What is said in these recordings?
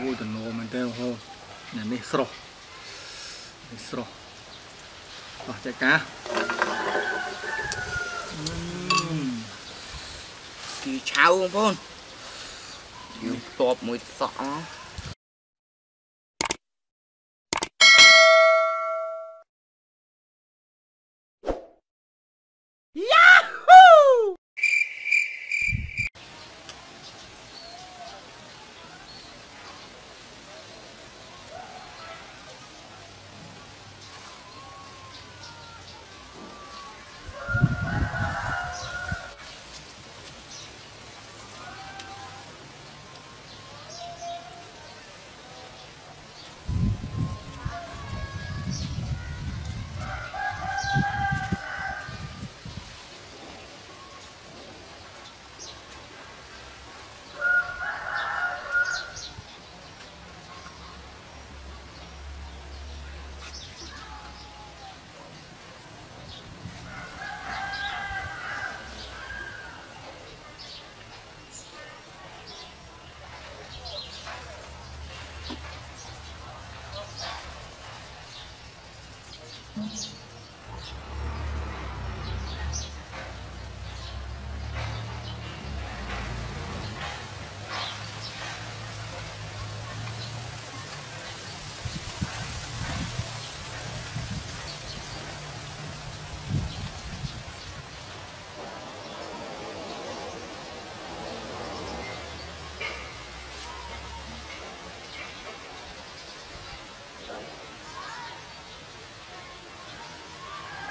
Ui tần nô mình tên hôn. Nè nè sro. Nè sro. Rồi chạy cá. Kỳ chào không phôn. Yêu tộp mùi sọ.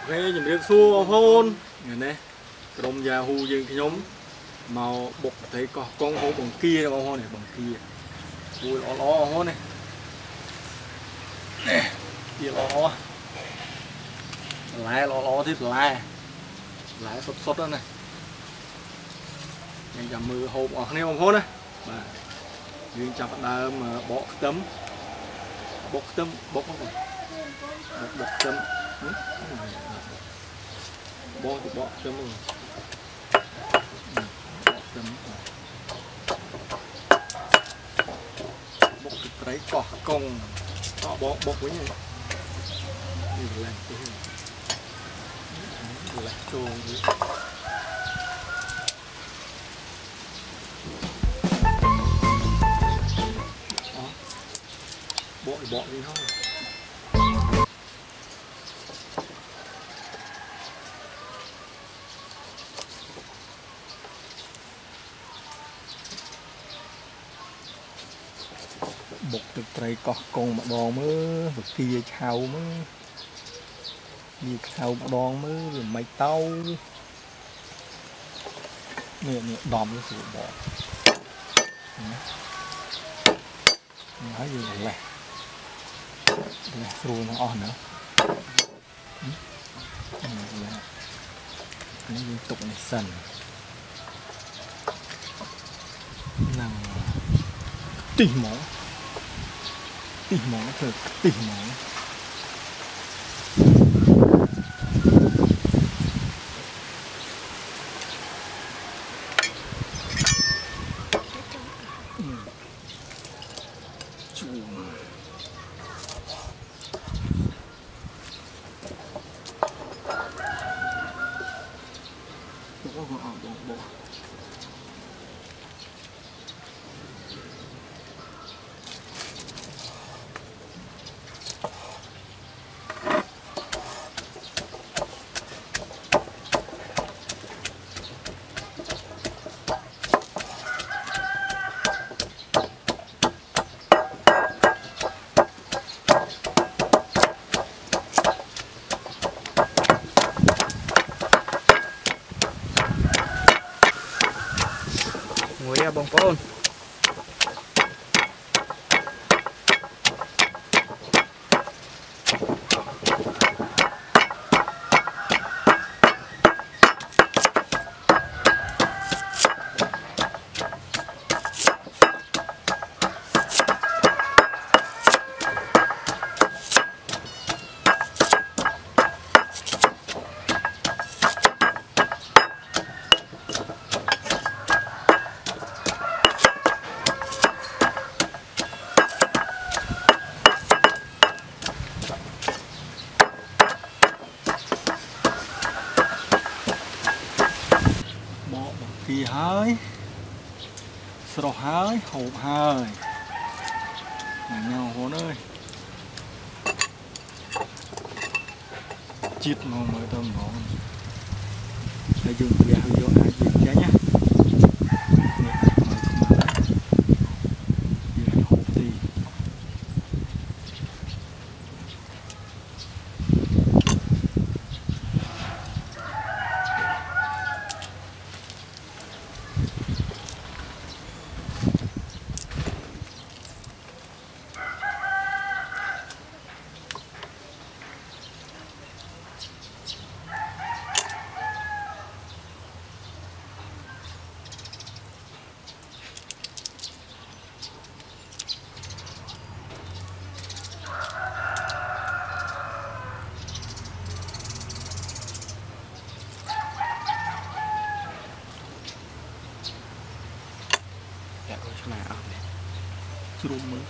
Ok, nhìn biết xua hôn. Nhìn nè. Trong gia hù dương cái nhóm màu bột thấy có con hố bằng kia đâu hôn này bằng kia. Ui lo hôn này. Nè, kia lo. Lo tiếp lá. Lá sốt đó này. Nhanh chậm mưa hộp ở này bằng hôn á. Và dương chậm đá mà bỏ tấm. Bột tấm, bột không còn. Bột tấm. Bỏ tấm rồi. Bột cái cỏ công họ bột với nhau như là cái là trồn bỏ đi thôi. Bột từ trái cỏ con mà đòn mới vật kia chào mới như chào mà đòn mới rồi máy tàu nè đòn cái sự bỏ nói gì là rồi nó on nữa cái liên tục này sần nào tỉ máu thật tỉ máu sro hơi hộp hơi nhau hôn ơi chít ngon mới tôm ngon để dùng gà hơi vô hai chít trái nhá hộp đi chrum mới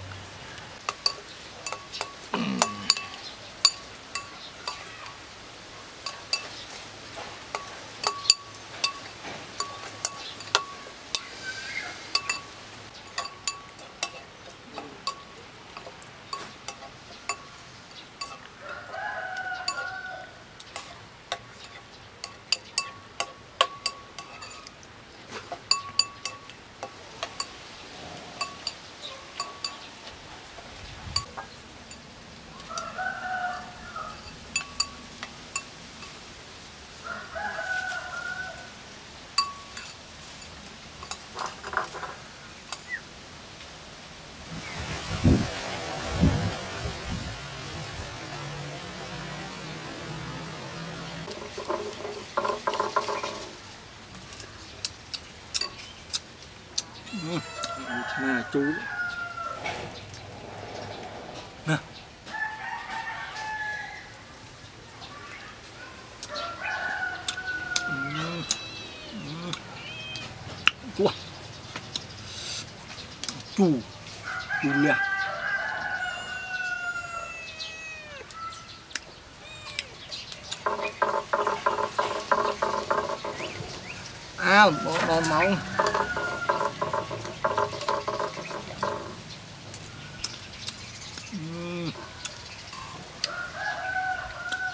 nè chú nè chú chú chú lẹ bỏ máu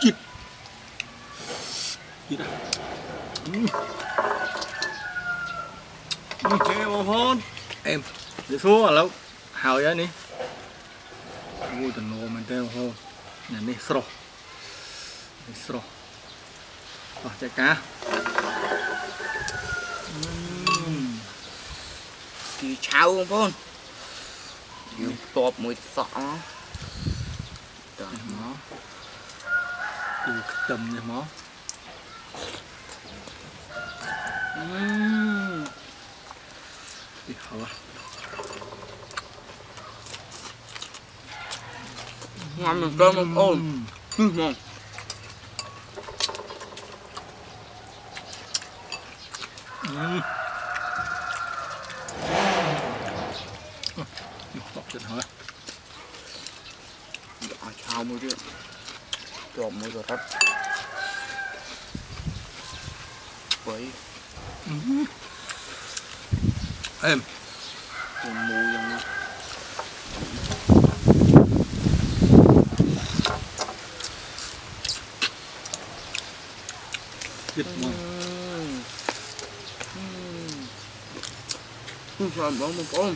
chít chít à ok bông hôn em để xuống là lâu hào vậy đi vui tình nô mình teo hôn nhà đi sro chạy cá thì cháo không con nhiều tọp mùi sọ nó tầm như mó đi hả ngon được cơm không ôn ngon tọt chân hơi cháo mới chứ trộm mới rồi rất với em còn mùi trong đó chít ngon sao bỏ một con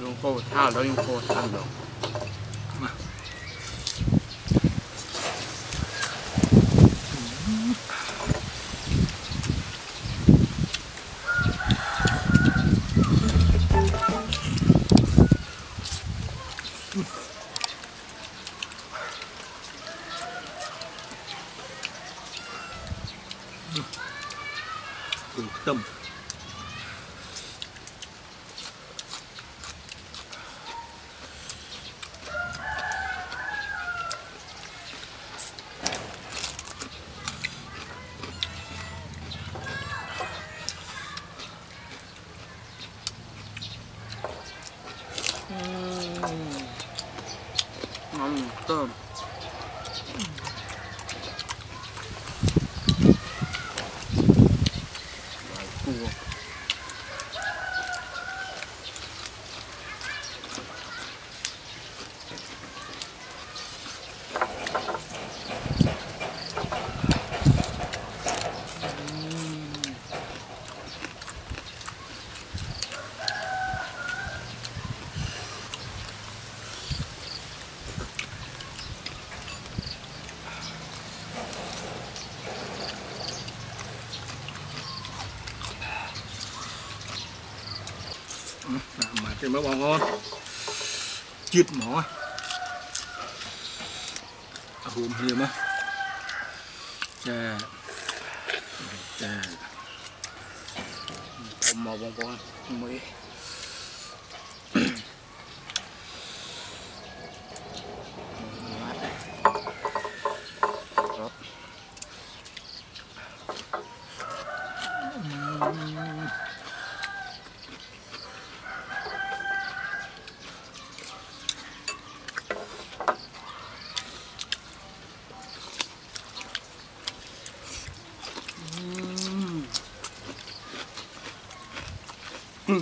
dùng khô thao đó dùng khô thao đó tâm ngon tôm. Cua. Mà cái mỡ bò ngon chiết mỏ hôm hiểm á chà chà Màu bông bông mới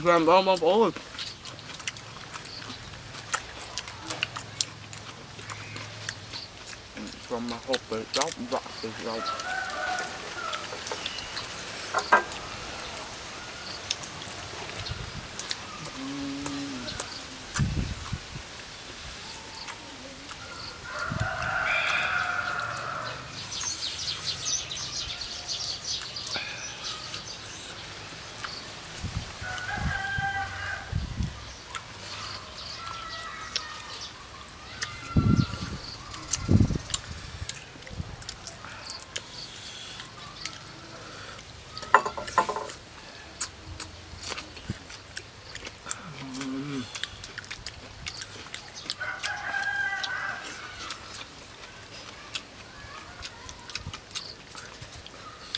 làm bông bông ơi from my hope the dog rock the dog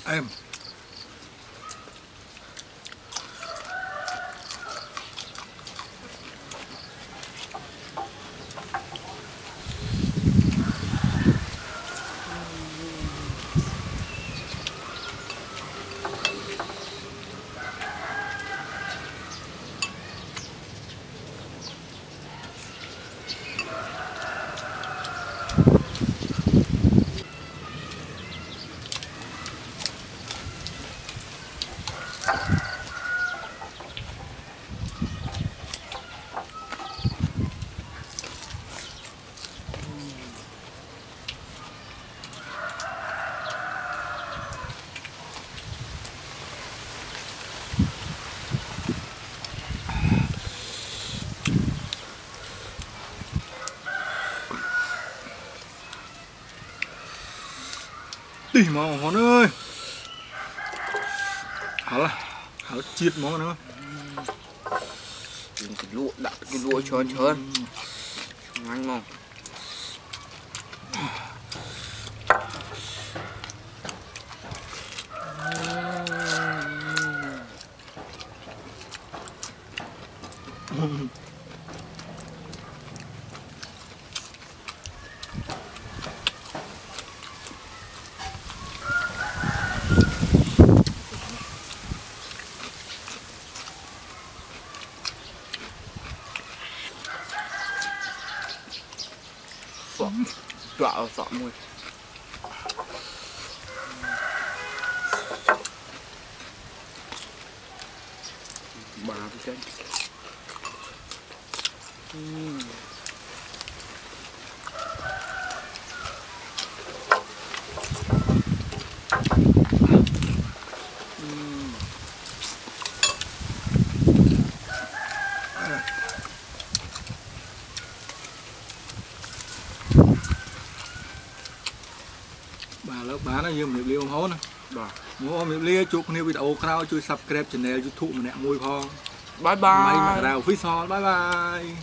em đi mà hòn ơi hả chiết món nữa cái lụa đặt cái lụa trơn trơn ngon ngon đọa ở sọ mùi bà cái chân bà nó dương miệng liêu hố nè mua miệng liêu chụp nhiều video khao chui subscribe channel YouTube mà nè mui phong bye bye mày mà rào phía sau bye bye